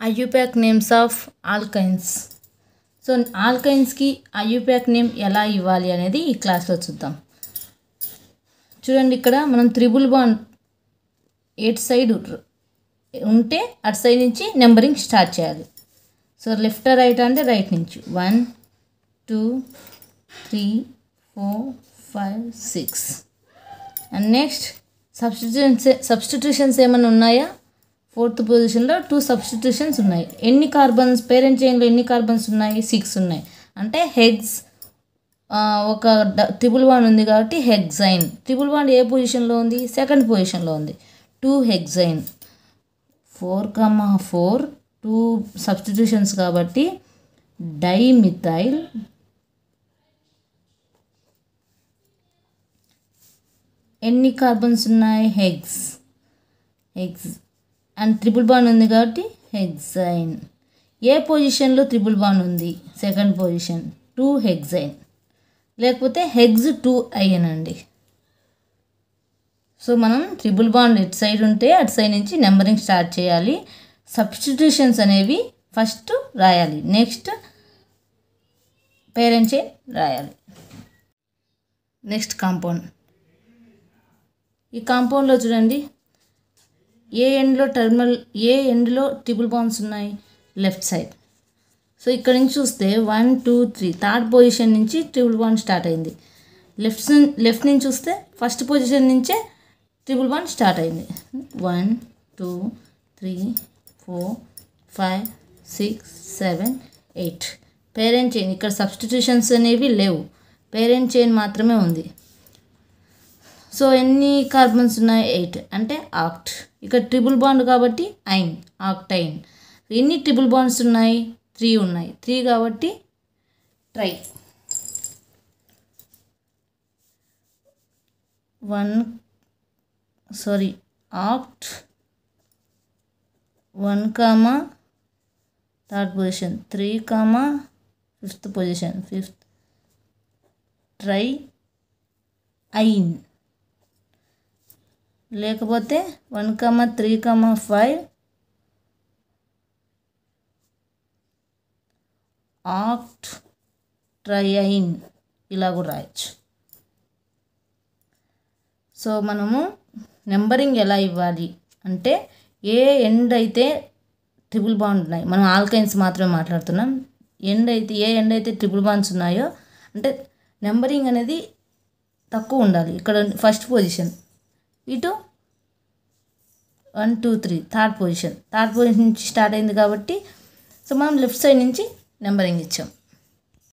IUPAC names of alkynes. So ఆల్కైన్స్కి IUPAC name ఎలా ఇవ్వాలి అనేది ఈ క్లాస్లో చూద్దాం. చూడండి, ఇక్కడ మనం త్రిబుల్ బాండ్ ఎటు సైడ్ ఉంటే అటు సైడ్ నుంచి నెంబరింగ్ స్టార్ట్ చేయాలి. సో లెఫ్ట్ రైట్ అంటే రైట్ నుంచి 1 2 3 4 5 6 అండ్ నెక్స్ట్ సబ్స్టిట్యూషన్స్ ఏమైనా ఉన్నాయా? ఫోర్త్ పొజిషన్లో 2 సబ్స్టిట్యూషన్స్ ఉన్నాయి. ఎన్ని కార్బన్స్ పేరెంట్ చైన్లో ఎన్ని కార్బన్స్ ఉన్నాయి? 6 ఉన్నాయి. అంటే హెగ్స్ ఒక ట్రిపుల్ బాండ్ ఉంది కాబట్టి హెగ్జైన్. ట్రిపుల్ బాండ్ ఏ పొజిషన్లో ఉంది? సెకండ్ పొజిషన్లో ఉంది. 2 హెగ్జైన్. 4,4 2 సబ్స్టిట్యూషన్స్ కాబట్టి డైమిథైల్ ఎన్ని కార్బన్స్ ఉన్నాయి? హెగ్స్ అండ్ ట్రిపుల్ బాండ్ ఉంది కాబట్టి హెగ్జైన్. ఏ పొజిషన్లో ట్రిపుల్ బాండ్ ఉంది? సెకండ్ పొజిషన్ 2 హెగ్జైన్, లేకపోతే హెగ్స్ 2 అయ్యానండి. సో మనం ట్రిపుల్ బాండ్ ఇటు సైడ్ ఉంటే అటు సైడ్ నుంచి నెంబరింగ్ స్టార్ట్ చేయాలి. సబ్స్టిట్యూషన్స్ అనేవి ఫస్ట్ రాయాలి, నెక్స్ట్ పేరెంట్ చైన్ రాయాలి. Next compound. ఈ కాంపౌండ్లో చూడండి, ఏ ఎండ్లో ట్రిపుల్ బాండ్స్ ఉన్నాయి? Left side. సో ఇక్కడ నుంచి చూస్తే 1 2 3 థర్డ్ పొజిషన్ నుంచి ట్రిపుల్ బాండ్ స్టార్ట్ అయింది. లెఫ్ట్ నుంచి చూస్తే ఫస్ట్ పొజిషన్ నుంచే ట్రిపుల్ బాండ్ స్టార్ట్ అయింది. 1 2 3 4 5 6 7 8. పేరెంట్ చైన్ ఇక్కడ సబ్స్టిట్యూషన్స్ అనేవి లేవు, పేరెంట్ చైన్ మాత్రమే ఉంది. సో ఎన్ని కార్బన్స్ ఉన్నాయి? 8 అంటే ఆక్ట్. ఇక్కడ ట్రిపుల్ బాండ్ కాబట్టి ఐన్, ఆక్టైన్. ఎన్ని ట్రిపుల్ బాండ్స్ ఉన్నాయి? 3 ఉన్నాయి. 3 కాబట్టి tri. 8 1 third position 3 fifth position 5th triyne. లేకపోతే 1 3 5 ఆక్ట్ ట్రైఐన్ ఇలా కూడా రాయొచ్చు. సో మనము నెంబరింగ్ ఎలా ఇవ్వాలి అంటే, ఏ ఎండ్ అయితే ట్రిపుల్ బాండ్ ఉన్నాయి, మనం ఆల్కైన్స్ మాత్రమే మాట్లాడుతున్నాం. ఏ ఎండ్ అయితే ట్రిపుల్ బాండ్స్ ఉన్నాయో అంటే నెంబరింగ్ అనేది తక్కువ ఉండాలి. ఇక్కడ ఫస్ట్ పొజిషన్, ఇటు 1 2 3 థర్డ్ పొజిషన్ నుంచి స్టార్ట్ అయింది కాబట్టి సో మనం లెఫ్ట్ సైడ్ నుంచి నెంబరింగ్ ఇచ్చాం.